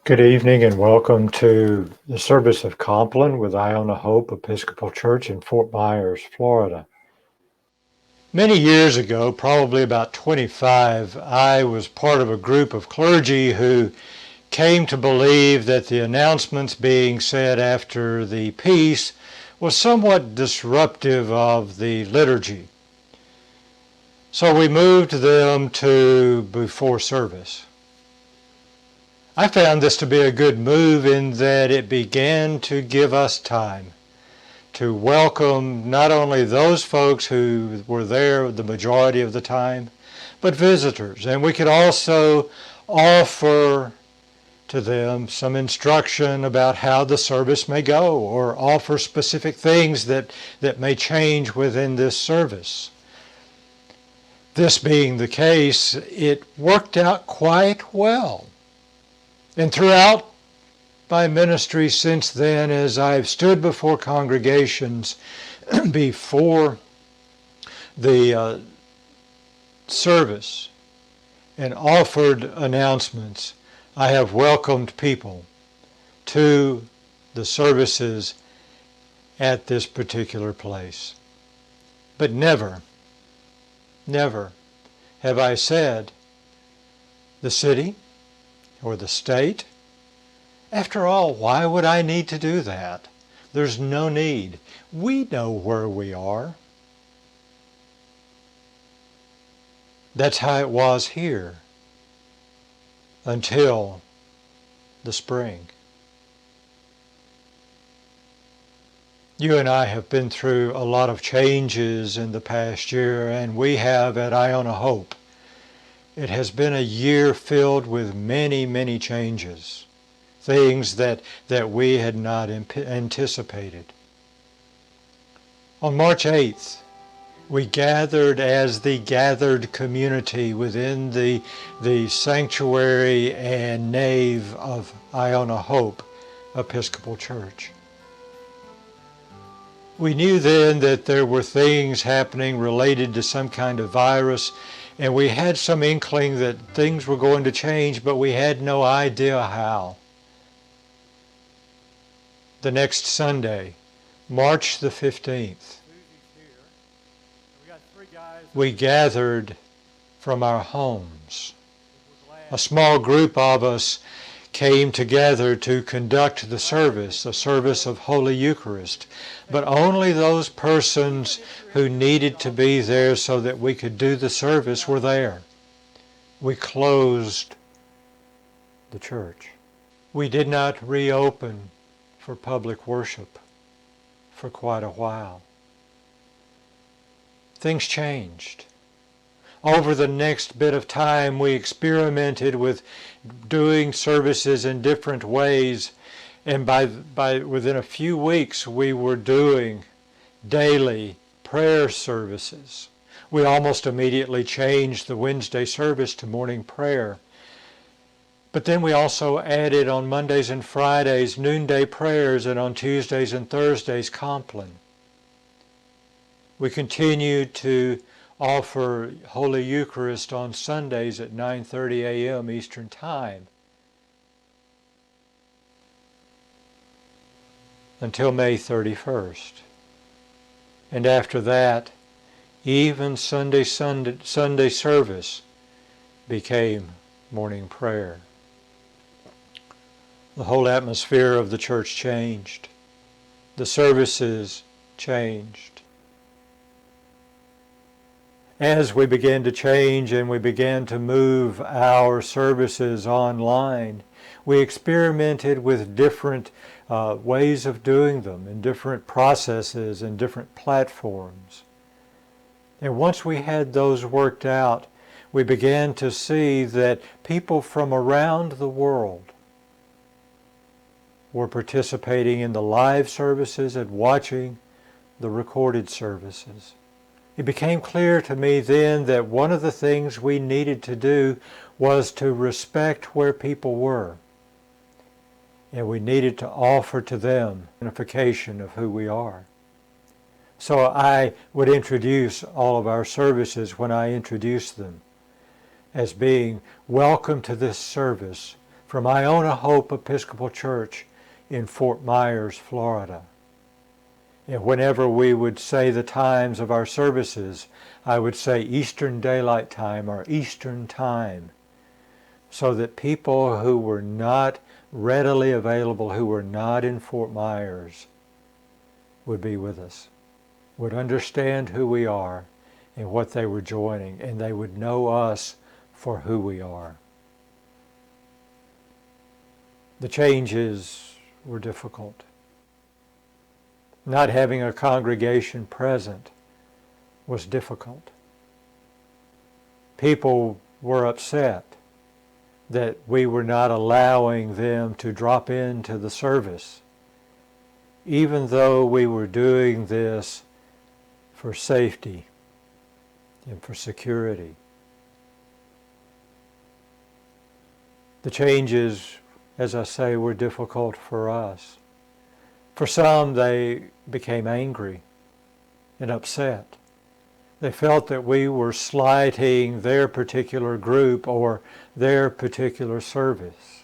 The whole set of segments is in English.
Good evening and welcome to the service of Compline with Iona Hope Episcopal Church in Fort Myers, Florida. Many years ago, probably about 25, I was part of a group of clergy who came to believe that the announcements being said after the peace was somewhat disruptive of the liturgy. So we moved them to before service. I found this to be a good move in that it began to give us time to welcome not only those folks who were there the majority of the time, but visitors. And we could also offer to them some instruction about how the service may go or offer specific things that may change within this service. This being the case, it worked out quite well. And throughout my ministry since then, as I've stood before congregations before the service and offered announcements, I have welcomed people to the services at this particular place. But never have I said the city or the state. After all, why would I need to do that? There's no need. We know where we are. That's how it was here until the spring. You and I have been through a lot of changes in the past year, and we have at Iona Hope. It has been a year filled with many, many changes, things that we had not anticipated. On March 8th, we gathered as the gathered community within the sanctuary and nave of Iona Hope Episcopal Church. We knew then that there were things happening related to some kind of virus, and we had some inkling that things were going to change, but we had no idea how. The next Sunday, March the 15th, we gathered from our homes. A small group of us came together to conduct the service of Holy Eucharist, but only those persons who needed to be there so that we could do the service were there. We closed the church. We did not reopen for public worship for quite a while. Things changed. Over the next bit of time, we experimented with doing services in different ways, and by within a few weeks, we were doing daily prayer services. We almost immediately changed the Wednesday service to morning prayer. But then we also added on Mondays and Fridays noonday prayers, and on Tuesdays and Thursdays Compline. We continued to offer Holy Eucharist on Sundays at 9:30 a.m. Eastern Time until May 31st. And after that, even Sunday service became morning prayer. The whole atmosphere of the church changed. The services changed. As we began to change and we began to move our services online, we experimented with different ways of doing them and different processes and different platforms. And once we had those worked out, we began to see that people from around the world were participating in the live services and watching the recorded services. It became clear to me then that one of the things we needed to do was to respect where people were. And we needed to offer to them identification of who we are. So I would introduce all of our services when I introduced them as being welcome to this service from Iona Hope Episcopal Church in Fort Myers, Florida. And whenever we would say the times of our services, I would say Eastern Daylight Time or Eastern Time, so that people who were not readily available, who were not in Fort Myers, would be with us, would understand who we are and what they were joining, and they would know us for who we are. The changes were difficult. Not having a congregation present was difficult. People were upset that we were not allowing them to drop into the service, even though we were doing this for safety and for security. The changes, as I say, were difficult for us. For some, they became angry and upset. They felt that we were slighting their particular group or their particular service.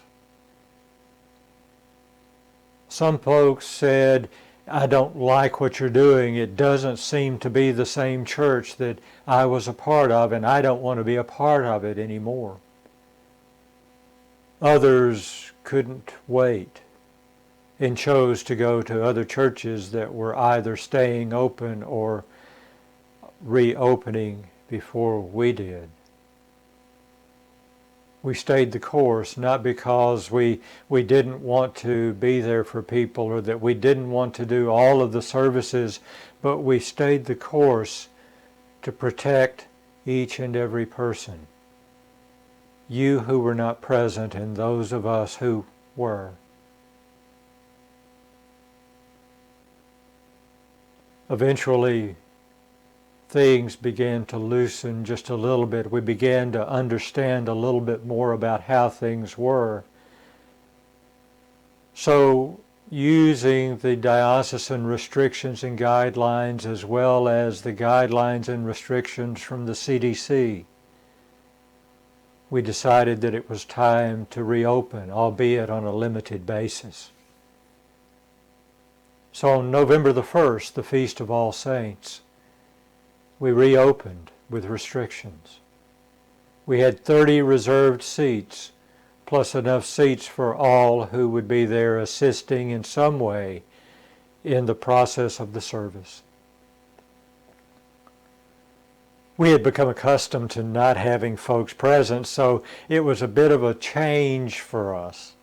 Some folks said, I don't like what you're doing. It doesn't seem to be the same church that I was a part of, and I don't want to be a part of it anymore. Others couldn't wait and chose to go to other churches that were either staying open or reopening before we did. We stayed the course, not because we didn't want to be there for people or that we didn't want to do all of the services, but we stayed the course to protect each and every person. You who were not present and those of us who were. Eventually, things began to loosen just a little bit. We began to understand a little bit more about how things were. So, using the diocesan restrictions and guidelines as well as the guidelines and restrictions from the CDC, we decided that it was time to reopen, albeit on a limited basis. So on November the 1st, the Feast of All Saints, we reopened with restrictions. We had 30 reserved seats, plus enough seats for all who would be there assisting in some way in the process of the service. We had become accustomed to not having folks present, so it was a bit of a change for us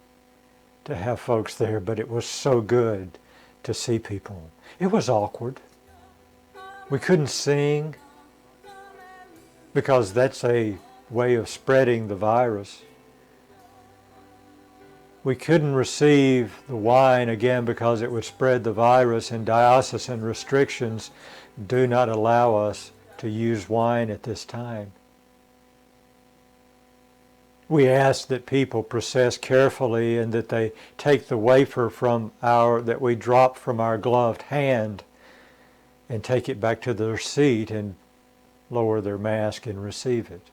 to have folks there, but it was so good to see people. It was awkward. We couldn't sing because that's a way of spreading the virus. We couldn't receive the wine again because it would spread the virus, and diocesan restrictions do not allow us to use wine at this time. We ask that people process carefully and that they take the wafer that we drop from our gloved hand and take it back to their seat and lower their mask and receive it.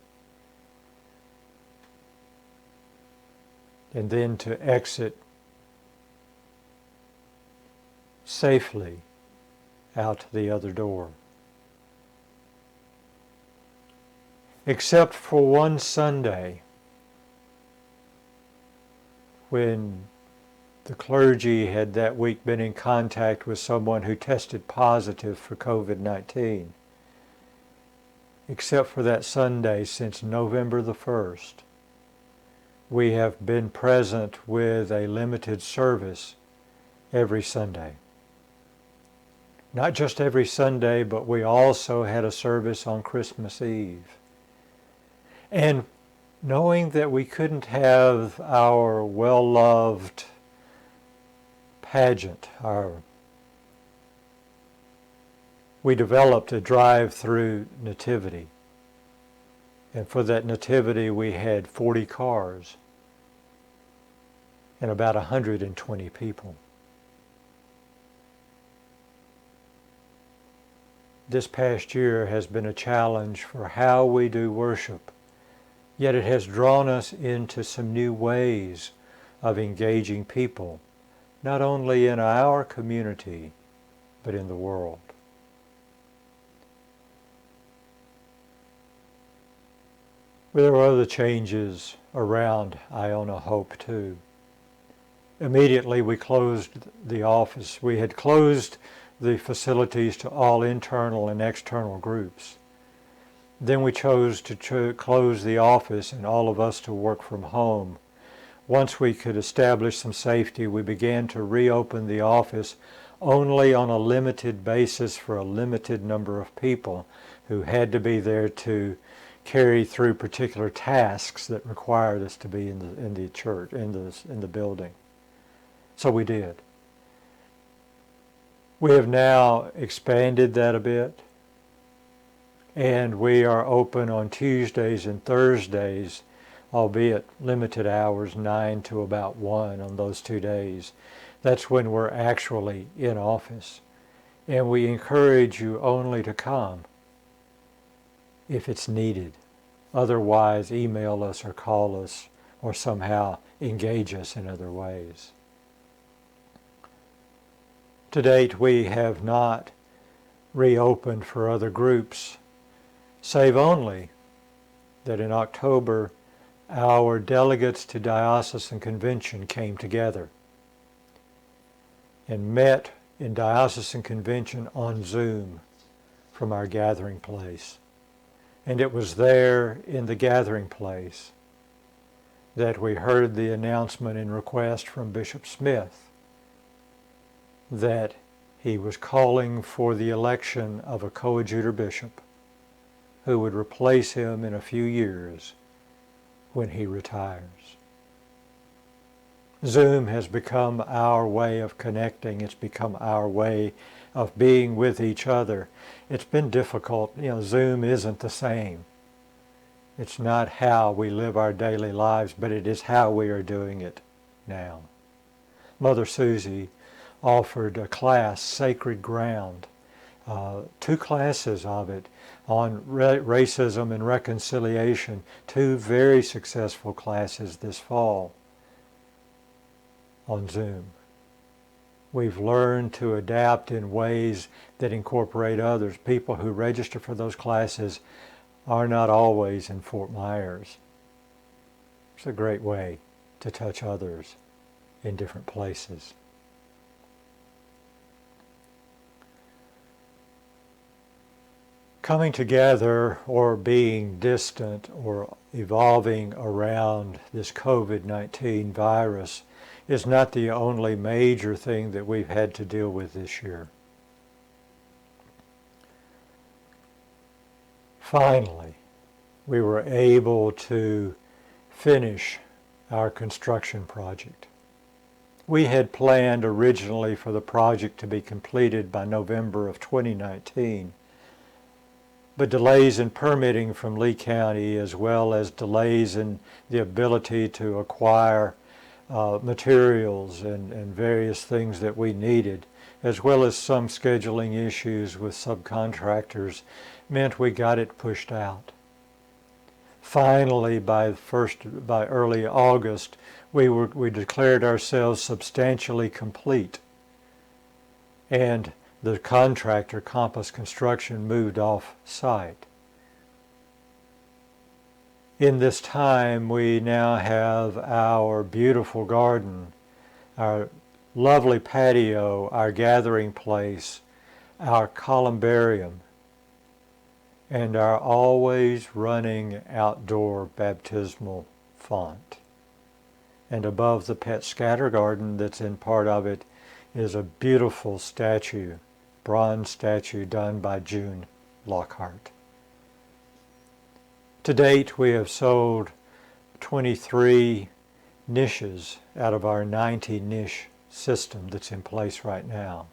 And then to exit safely out the other door. Except for one Sunday when the clergy had that week been in contact with someone who tested positive for COVID-19. Except for that Sunday since November the 1st, we have been present with a limited service every Sunday. Not just every Sunday, but we also had a service on Christmas Eve. And knowing that we couldn't have our well-loved pageant, we developed a drive-through nativity. And for that nativity we had 40 cars and about 120 people. This past year has been a challenge for how we do worship, yet it has drawn us into some new ways of engaging people, not only in our community, but in the world. There were other changes around Iona Hope too. Immediately we closed the office. We had closed the facilities to all internal and external groups. Then we chose to close the office and all of us to work from home. Once we could establish some safety, we began to reopen the office only on a limited basis for a limited number of people who had to be there to carry through particular tasks that required us to be in the church, in the building. So we did. We have now expanded that a bit, and we are open on Tuesdays and Thursdays, albeit limited hours, 9 to about 1 on those 2 days. That's when we're actually in office. And we encourage you only to come if it's needed. Otherwise, email us or call us or somehow engage us in other ways. To date, we have not reopened for other groups, save only that in October, our delegates to diocesan convention came together and met in diocesan convention on Zoom from our gathering place. And it was there in the gathering place that we heard the announcement and request from Bishop Smith that he was calling for the election of a coadjutor bishop who would replace him in a few years when he retires. Zoom has become our way of connecting. It's become our way of being with each other. It's been difficult. Zoom isn't the same. It's not how we live our daily lives, but it is how we are doing it now. Mother Susie offered a class, Sacred Ground, 2 classes of it on racism and reconciliation, 2 very successful classes this fall on Zoom. We've learned to adapt in ways that incorporate others. People who register for those classes are not always in Fort Myers. It's a great way to touch others in different places. Coming together or being distant or evolving around this COVID-19 virus is not the only major thing that we've had to deal with this year. Finally, we were able to finish our construction project. We had planned originally for the project to be completed by November of 2019. But delays in permitting from Lee County, as well as delays in the ability to acquire materials and various things that we needed, as well as some scheduling issues with subcontractors, meant we got it pushed out. Finally, by early August, we declared ourselves substantially complete, and the contractor, Compass Construction, moved off site. In this time, we now have our beautiful garden, our lovely patio, our gathering place, our columbarium, and our always running outdoor baptismal font. And above the pet scatter garden that's in part of it is a beautiful statue, bronze statue done by June Lockhart. To date, we have sold 23 niches out of our 90 niche system that's in place right now.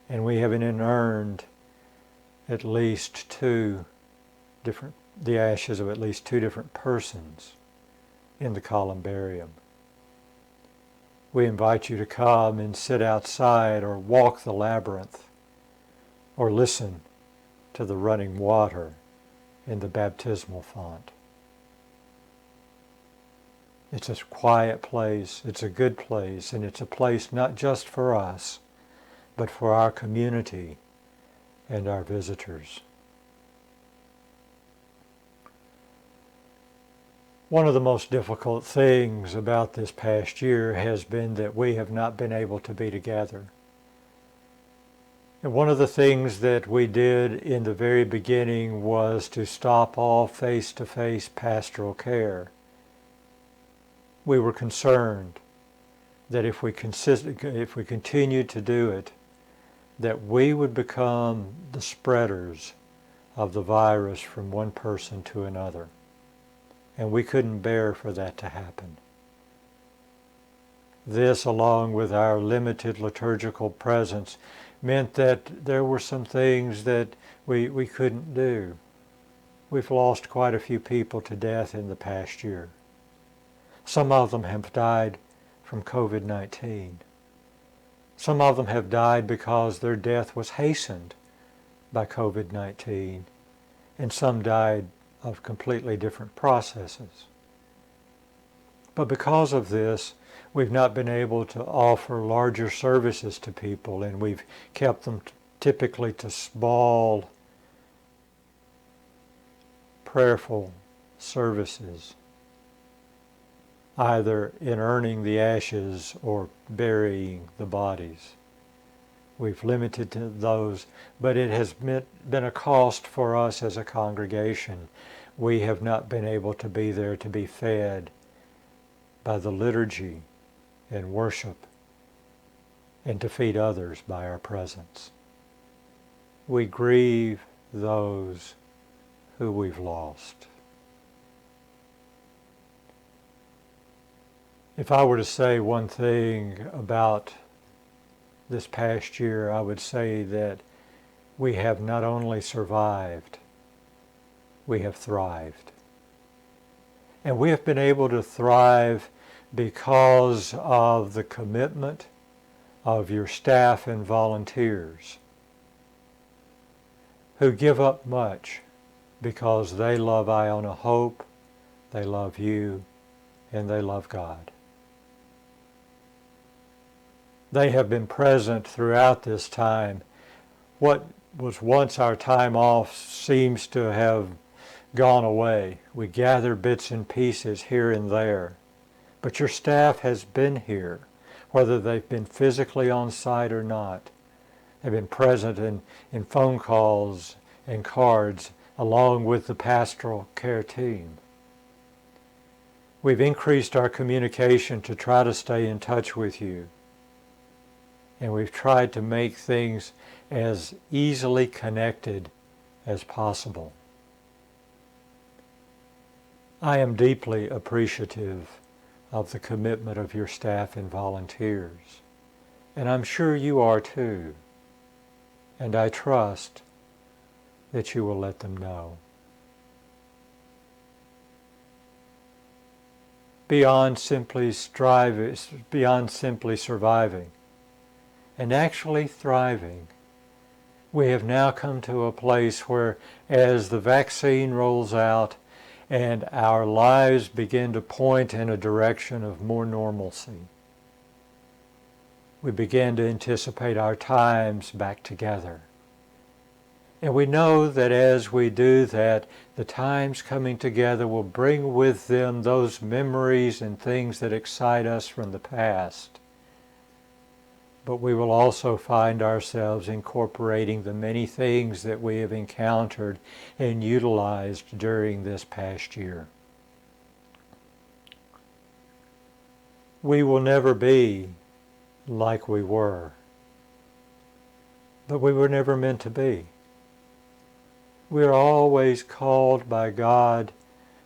And we have earned at least the ashes of at least 2 different persons in the columbarium. We invite you to come and sit outside or walk the labyrinth or listen to the running water in the baptismal font. It's a quiet place, it's a good place, and it's a place not just for us, but for our community and our visitors. One of the most difficult things about this past year has been that we have not been able to be together. And one of the things that we did in the very beginning was to stop all face-to-face pastoral care. We were concerned that if we continued to do it, that we would become the spreaders of the virus from one person to another. And we couldn't bear for that to happen. This, along with our limited liturgical presence, meant that there were some things that we couldn't do. We've lost quite a few people to death in the past year. Some of them have died from COVID-19. Some of them have died because their death was hastened by COVID-19, and some died of completely different processes. But because of this, we've not been able to offer larger services to people, and we've kept them typically to small, prayerful services, either in urning the ashes or burying the bodies. We've limited to those, but it has been a cost for us as a congregation. We have not been able to be there to be fed by the liturgy and worship and to feed others by our presence. We grieve those who we've lost. If I were to say one thing about this past year, I would say that we have not only survived, we have thrived. And we have been able to thrive because of the commitment of your staff and volunteers who give up much because they love Iona Hope, they love you, and they love God. They have been present throughout this time. What was once our time off seems to have gone away. We gather bits and pieces here and there. But your staff has been here, whether they've been physically on site or not. They've been present in phone calls and cards along with the pastoral care team. We've increased our communication to try to stay in touch with you. And we've tried to make things as easily connected as possible. I am deeply appreciative of the commitment of your staff and volunteers, and I'm sure you are too, and I trust that you will let them know. Beyond simply surviving, and actually thriving, we have now come to a place where, as the vaccine rolls out and our lives begin to point in a direction of more normalcy, we begin to anticipate our times back together. And we know that as we do that, the times coming together will bring with them those memories and things that excite us from the past. But we will also find ourselves incorporating the many things that we have encountered and utilized during this past year. We will never be like we were, but we were never meant to be. We are always called by God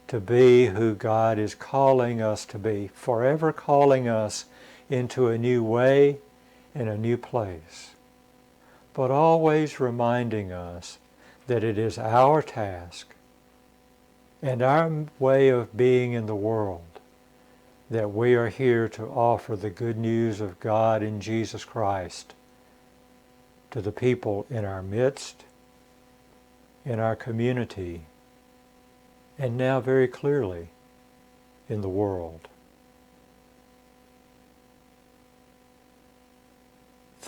to be who God is calling us to be, forever calling us into a new way, in a new place, but always reminding us that it is our task and our way of being in the world that we are here to offer the good news of God in Jesus Christ to the people in our midst, in our community, and now very clearly in the world.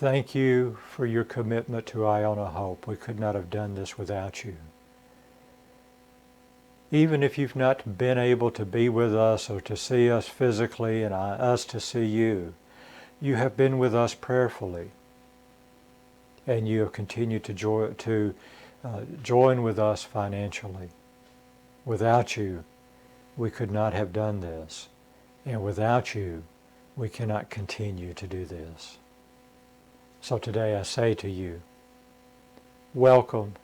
thank you for your commitment to Iona Hope. We could not have done this without you. Even if you've not been able to be with us or to see us physically and us to see you, you have been with us prayerfully. And you have continued to join with us financially. Without you, we could not have done this. And without you, we cannot continue to do this. So today I say to you, welcome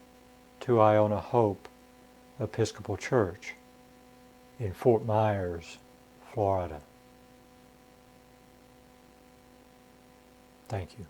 to Iona Hope Episcopal Church in Fort Myers, Florida. Thank you.